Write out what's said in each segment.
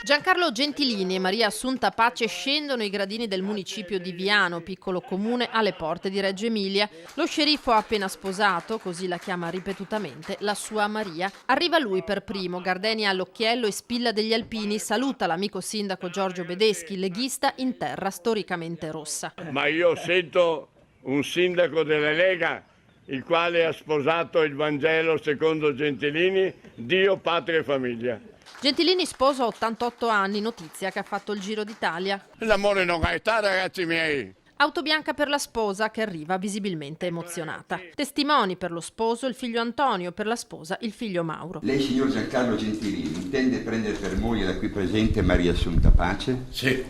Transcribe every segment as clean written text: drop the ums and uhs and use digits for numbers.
Giancarlo Gentilini e Maria Assunta Pace scendono i gradini del municipio di Viano, piccolo comune alle porte di Reggio Emilia. Lo sceriffo ha appena sposato, così la chiama ripetutamente, la sua Maria. Arriva lui per primo, gardenia all'occhiello e spilla degli alpini, saluta l'amico sindaco Giorgio Bedeschi, leghista in terra storicamente rossa. Ma io sento un sindaco della Lega il quale ha sposato il Vangelo secondo Gentilini, Dio, patria e famiglia. Gentilini sposa a 88 anni, notizia che ha fatto il giro d'Italia. L'amore non ha età, ragazzi miei. Auto bianca per la sposa che arriva visibilmente emozionata. Testimoni per lo sposo il figlio Antonio, per la sposa il figlio Mauro. Lei, signor Giancarlo Gentilini, intende prendere per moglie la qui presente Maria Assunta Pace? Sì.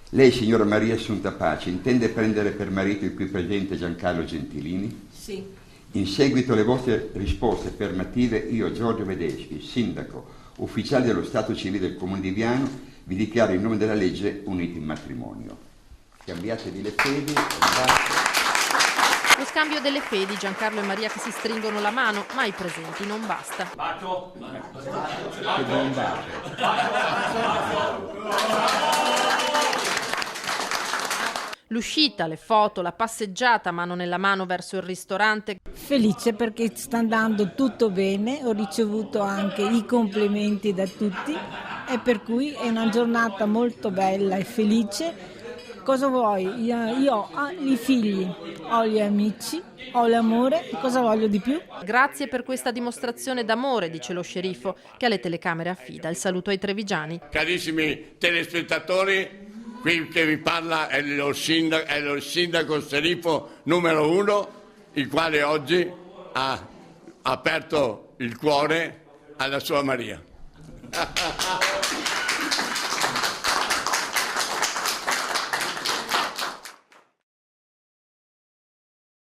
Lei, signora Maria Assunta Pace, intende prendere per marito il qui presente Giancarlo Gentilini? Sì. In seguito alle vostre risposte affermative, io, Giorgio Bedeschi, sindaco, ufficiale dello Stato civile del Comune di Viano, vi dichiaro in nome della legge uniti in matrimonio. Cambiatevi le fedi. Lo scambio delle fedi, Giancarlo e Maria che si stringono la mano, ma i presenti non basta. L'uscita, le foto, la passeggiata mano nella mano verso il ristorante. Felice perché sta andando tutto bene, ho ricevuto anche i complimenti da tutti e per cui è una giornata molto bella e felice. Cosa vuoi? Io ho i figli, ho gli amici, ho l'amore, cosa voglio di più? Grazie per questa dimostrazione d'amore, dice lo sceriffo, che alle telecamere affida il saluto ai trevigiani. Carissimi telespettatori, qui che vi parla è lo sindaco sceriffo numero 1, il quale oggi ha aperto il cuore alla sua Maria.